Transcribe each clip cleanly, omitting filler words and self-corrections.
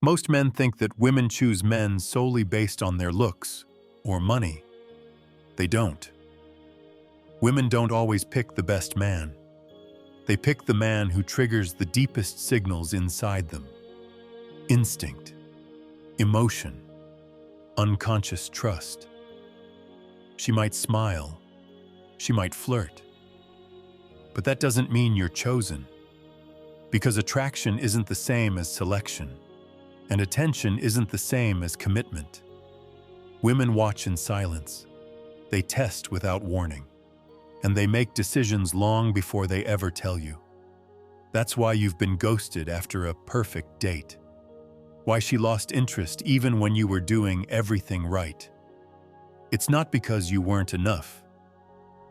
Most men think that women choose men solely based on their looks or money. They don't. Women don't always pick the best man. They pick the man who triggers the deepest signals inside them. Instinct, emotion, unconscious trust. She might smile, she might flirt, but that doesn't mean you're chosen. Because attraction isn't the same as selection, and attention isn't the same as commitment. Women watch in silence. They test without warning, and they make decisions long before they ever tell you. That's why you've been ghosted after a perfect date. Why she lost interest even when you were doing everything right. It's not because you weren't enough.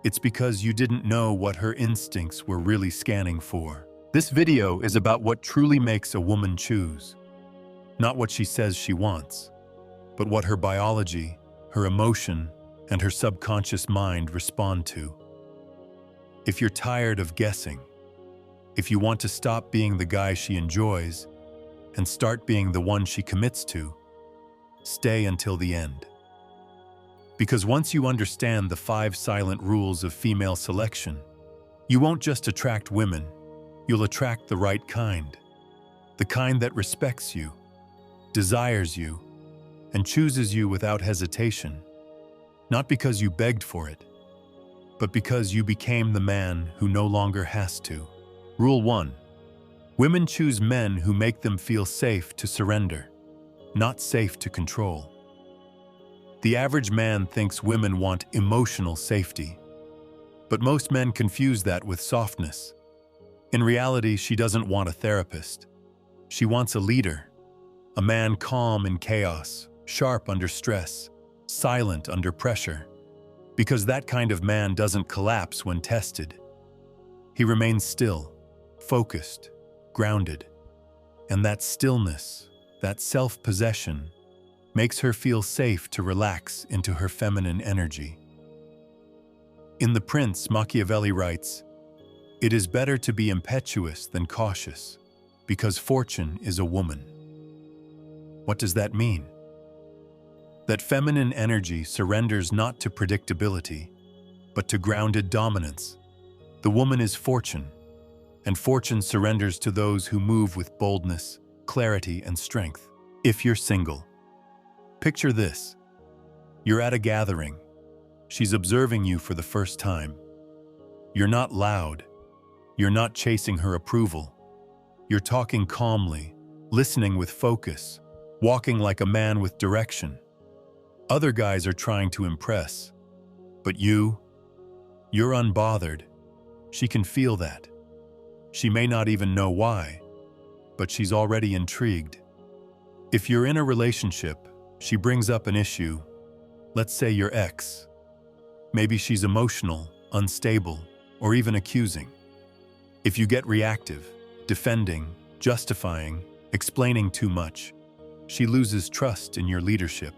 It's because you didn't know what her instincts were really scanning for. This video is about what truly makes a woman choose. Not what she says she wants, but what her biology, her emotion, and her subconscious mind respond to. If you're tired of guessing, if you want to stop being the guy she enjoys and start being the one she commits to, stay until the end. Because once you understand the 5 silent rules of female selection, you won't just attract women, you'll attract the right kind. The kind that respects you, desires you, and chooses you without hesitation. Not because you begged for it, but because you became the man who no longer has to. Rule 1. Women choose men who make them feel safe to surrender, not safe to control. The average man thinks women want emotional safety, but most men confuse that with softness. In reality, she doesn't want a therapist. She wants a leader, a man calm in chaos, sharp under stress, silent under pressure, because that kind of man doesn't collapse when tested. He remains still, focused, grounded, and that stillness, that self-possession, makes her feel safe to relax into her feminine energy. In The Prince, Machiavelli writes, "It is better to be impetuous than cautious, because fortune is a woman." What does that mean? That feminine energy surrenders not to predictability, but to grounded dominance. The woman is fortune, and fortune surrenders to those who move with boldness, clarity, and strength. If you're single, picture this. You're at a gathering. She's observing you for the first time. You're not loud. You're not chasing her approval. You're talking calmly, listening with focus, walking like a man with direction. Other guys are trying to impress, but you're unbothered. She can feel that. She may not even know why, but she's already intrigued. If you're in a relationship, she brings up an issue, let's say your ex. Maybe she's emotional, unstable, or even accusing. If you get reactive, defending, justifying, explaining too much, she loses trust in your leadership.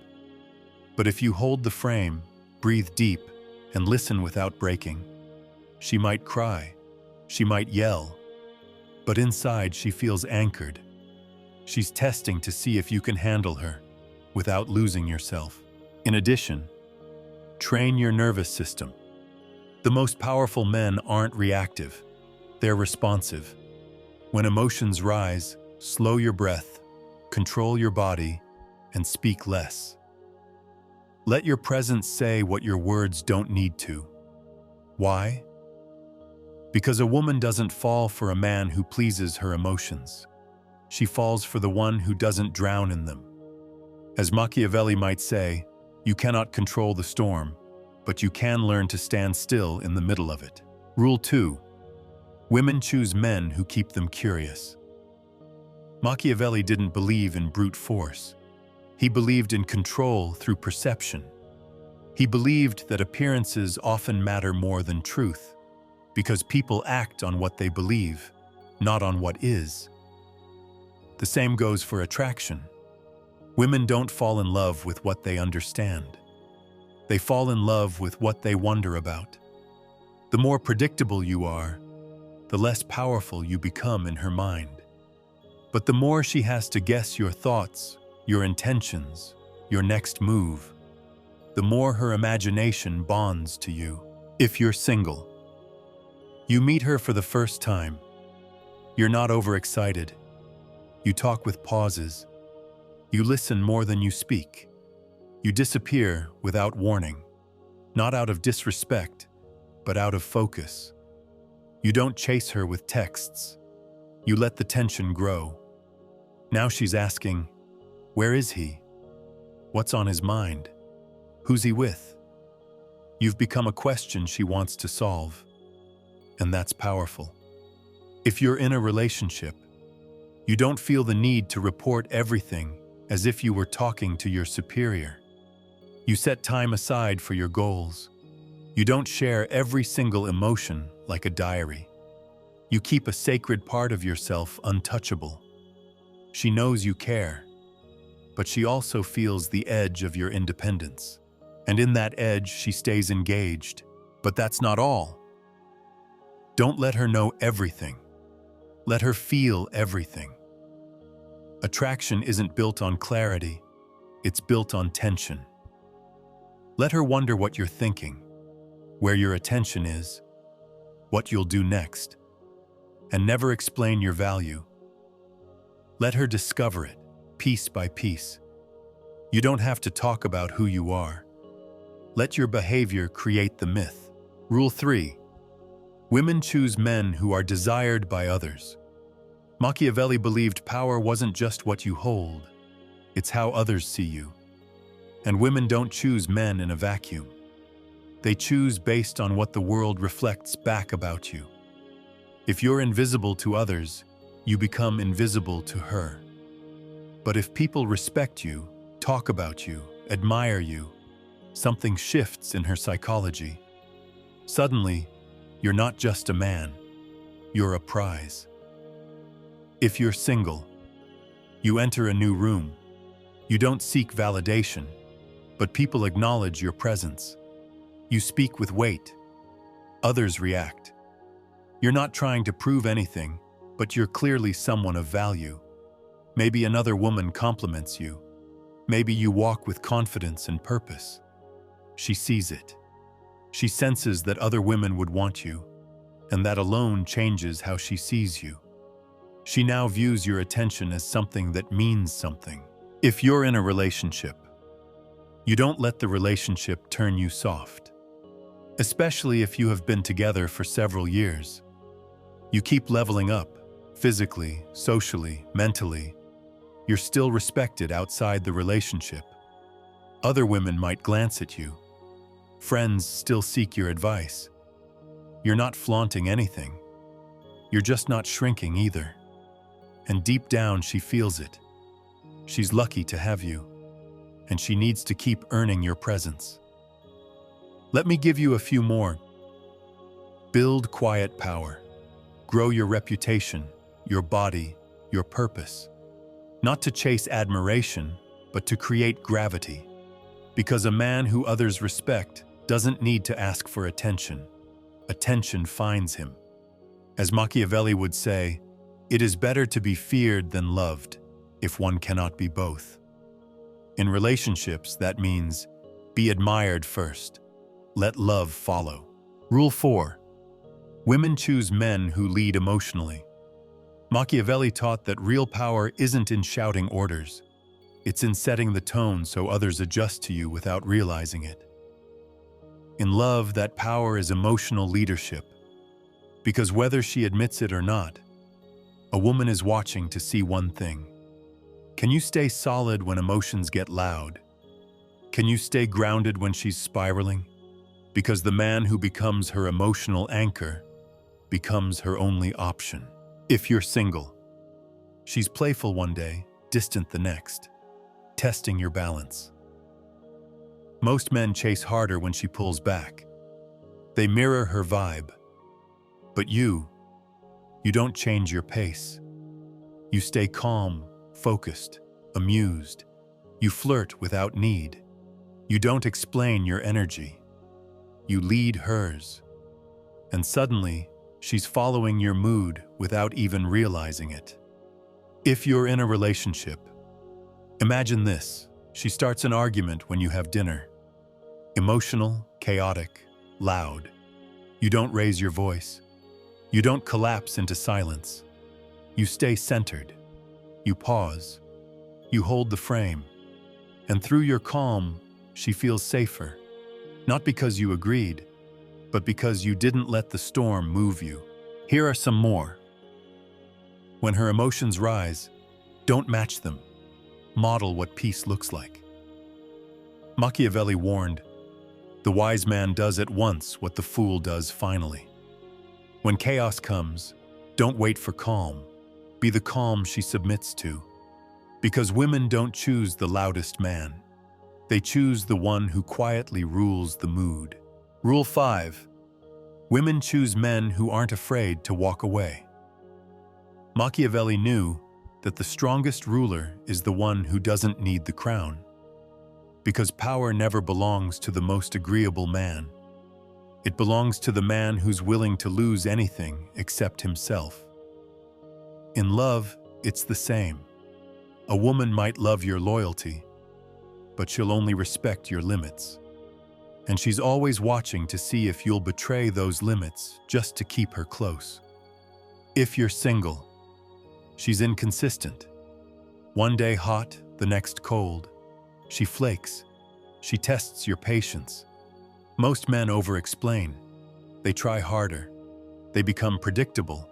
But if you hold the frame, breathe deep, and listen without breaking, she might cry, she might yell, but inside she feels anchored. She's testing to see if you can handle her without losing yourself. In addition, train your nervous system. The most powerful men aren't reactive, they're responsive. When emotions rise, slow your breath, control your body, and speak less. Let your presence say what your words don't need to. Why? Because a woman doesn't fall for a man who pleases her emotions. She falls for the one who doesn't drown in them. As Machiavelli might say, you cannot control the storm, but you can learn to stand still in the middle of it. Rule 2. Women choose men who keep them curious. Machiavelli didn't believe in brute force. He believed in control through perception. He believed that appearances often matter more than truth, because people act on what they believe, not on what is. The same goes for attraction. Women don't fall in love with what they understand. They fall in love with what they wonder about. The more predictable you are, the less powerful you become in her mind. But the more she has to guess your thoughts, your intentions, your next move, the more her imagination bonds to you. If you're single, you meet her for the first time. You're not overexcited. You talk with pauses. You listen more than you speak. You disappear without warning, not out of disrespect, but out of focus. You don't chase her with texts. You let the tension grow. Now she's asking, where is he? What's on his mind? Who's he with? You've become a question she wants to solve, and that's powerful. If you're in a relationship, you don't feel the need to report everything as if you were talking to your superior. You set time aside for your goals. You don't share every single emotion like a diary. You keep a sacred part of yourself untouchable. She knows you care, but she also feels the edge of your independence. And in that edge, she stays engaged. But that's not all. Don't let her know everything. Let her feel everything. Attraction isn't built on clarity, it's built on tension. Let her wonder what you're thinking, where your attention is, what you'll do next, and never explain your value. Let her discover it, piece by piece. You don't have to talk about who you are. Let your behavior create the myth. Rule 3. Women choose men who are desired by others. Machiavelli believed power wasn't just what you hold, it's how others see you. And women don't choose men in a vacuum. They choose based on what the world reflects back about you. If you're invisible to others, you become invisible to her. But if people respect you, talk about you, admire you, something shifts in her psychology. Suddenly, you're not just a man, you're a prize. If you're single, you enter a new room. You don't seek validation, but people acknowledge your presence. You speak with weight. Others react. You're not trying to prove anything, but you're clearly someone of value. Maybe another woman compliments you. Maybe you walk with confidence and purpose. She sees it. She senses that other women would want you, and that alone changes how she sees you. She now views your attention as something that means something. If you're in a relationship, you don't let the relationship turn you soft. Especially if you have been together for several years. You keep leveling up, physically, socially, mentally. You're still respected outside the relationship. Other women might glance at you. Friends still seek your advice. You're not flaunting anything. You're just not shrinking either. And deep down, she feels it. She's lucky to have you, and she needs to keep earning your presence. Let me give you a few more. Build quiet power. Grow your reputation, your body, your purpose. Not to chase admiration, but to create gravity. Because a man who others respect doesn't need to ask for attention. Attention finds him. As Machiavelli would say, it is better to be feared than loved, if one cannot be both. In relationships, that means be admired first. Let love follow. Rule 4. Women choose men who lead emotionally. Machiavelli taught that real power isn't in shouting orders. It's in setting the tone so others adjust to you without realizing it. In love, that power is emotional leadership. Because whether she admits it or not, a woman is watching to see one thing. Can you stay solid when emotions get loud? Can you stay grounded when she's spiraling? Because the man who becomes her emotional anchor becomes her only option. If you're single, she's playful one day, distant the next, testing your balance. Most men chase harder when she pulls back. They mirror her vibe. But you don't change your pace. You stay calm, focused, amused. You flirt without need. You don't explain your energy. You lead hers. And suddenly, she's following your mood without even realizing it. If you're in a relationship, imagine this. She starts an argument when you have dinner. Emotional, chaotic, loud. You don't raise your voice. You don't collapse into silence. You stay centered. You pause. You hold the frame. And through your calm, she feels safer. Not because you agreed, but because you didn't let the storm move you. Here are some more. When her emotions rise, don't match them. Model what peace looks like. Machiavelli warned, "The wise man does at once what the fool does finally." When chaos comes, don't wait for calm. Be the calm she submits to. Because women don't choose the loudest man. They choose the one who quietly rules the mood. Rule 5. Women choose men who aren't afraid to walk away. Machiavelli knew that the strongest ruler is the one who doesn't need the crown. Because power never belongs to the most agreeable man. It belongs to the man who's willing to lose anything except himself. In love, it's the same. A woman might love your loyalty, but she'll only respect your limits. And she's always watching to see if you'll betray those limits just to keep her close. If you're single, she's inconsistent. One day hot, the next cold. She flakes. She tests your patience. Most men over-explain. They try harder. They become predictable.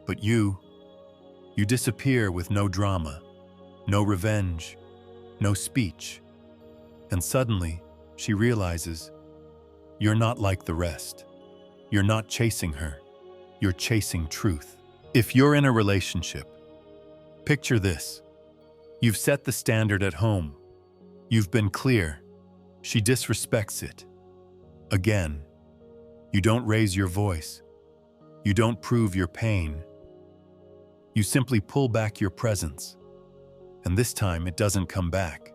But you disappear with no drama, no revenge, no speech. And suddenly, she realizes, you're not like the rest. You're not chasing her. You're chasing truth. If you're in a relationship, picture this. You've set the standard at home. You've been clear. She disrespects it. Again, you don't raise your voice. You don't prove your pain. You simply pull back your presence. And this time it doesn't come back.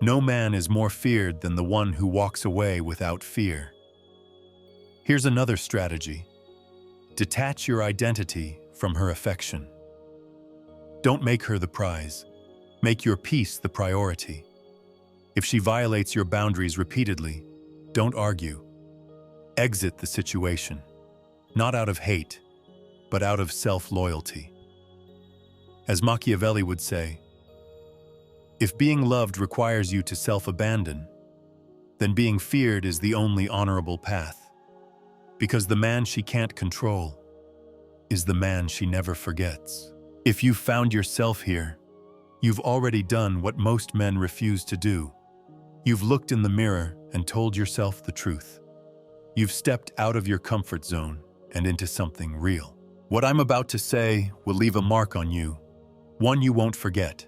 No man is more feared than the one who walks away without fear. Here's another strategy. Detach your identity from her affection. Don't make her the prize. Make your peace the priority. If she violates your boundaries repeatedly, don't argue. Exit the situation. Not out of hate, but out of self-loyalty. As Machiavelli would say, if being loved requires you to self-abandon, then being feared is the only honorable path. Because the man she can't control is the man she never forgets. If you've found yourself here, you've already done what most men refuse to do. You've looked in the mirror and told yourself the truth. You've stepped out of your comfort zone and into something real. What I'm about to say will leave a mark on you, one you won't forget.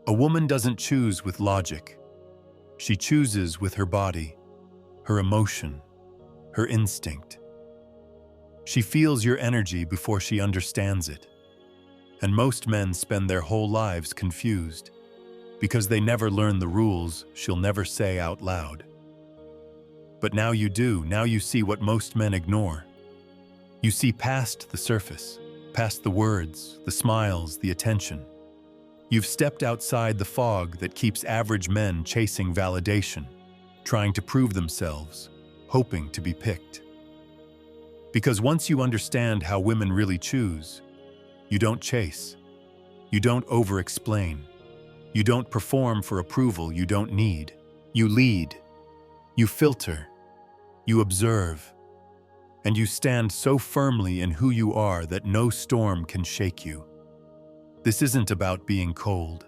A woman doesn't choose with logic. She chooses with her body, her emotion, her instinct. She feels your energy before she understands it. And most men spend their whole lives confused because they never learn the rules she'll never say out loud. But now you do. Now you see what most men ignore. You see past the surface, past the words, the smiles, the attention. You've stepped outside the fog that keeps average men chasing validation, trying to prove themselves, hoping to be picked. Because once you understand how women really choose, you don't chase. You don't over-explain. You don't perform for approval you don't need. You lead. You filter. You observe. And you stand so firmly in who you are that no storm can shake you. This isn't about being cold.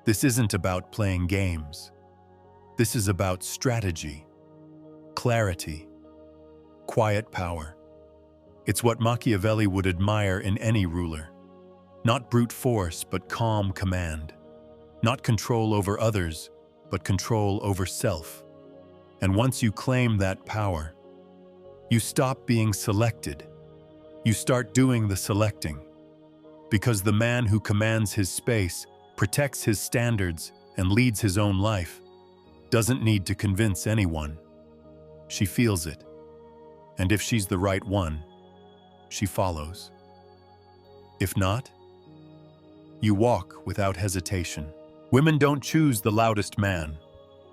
This isn't about playing games. This is about strategy, clarity, quiet power. It's what Machiavelli would admire in any ruler. Not brute force, but calm command. Not control over others, but control over self. And once you claim that power, you stop being selected. You start doing the selecting. Because the man who commands his space, protects his standards, and leads his own life doesn't need to convince anyone. She feels it. And if she's the right one, she follows. If not, You walk without hesitation. Women don't choose the loudest man,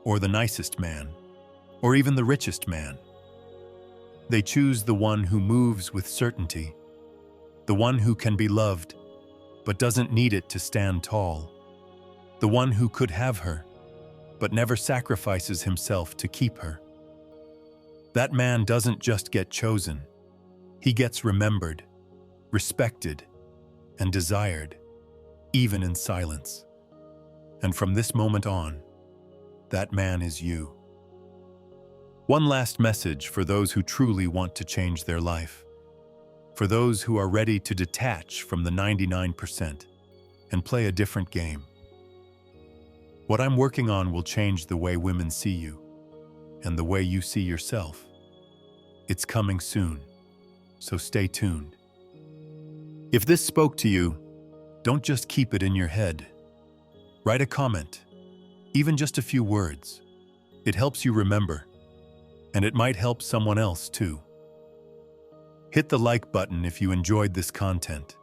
or the nicest man, or even the richest man. They choose the one who moves with certainty, the one who can be loved, but doesn't need it to stand tall, the one who could have her, but never sacrifices himself to keep her. That man doesn't just get chosen, he gets remembered, respected, and desired, even in silence. And from this moment on, that man is you. One last message for those who truly want to change their life. For those who are ready to detach from the 99% and play a different game. What I'm working on will change the way women see you and the way you see yourself. It's coming soon, so stay tuned. If this spoke to you, don't just keep it in your head. Write a comment, even just a few words. It helps you remember, and it might help someone else too. Hit the like button if you enjoyed this content,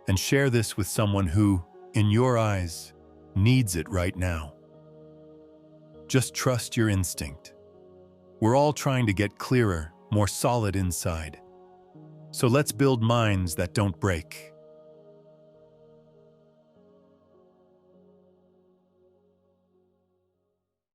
and share this with someone who, in your eyes, needs it right now. Just trust your instinct. We're all trying to get clearer, more solid inside. So let's build minds that don't break.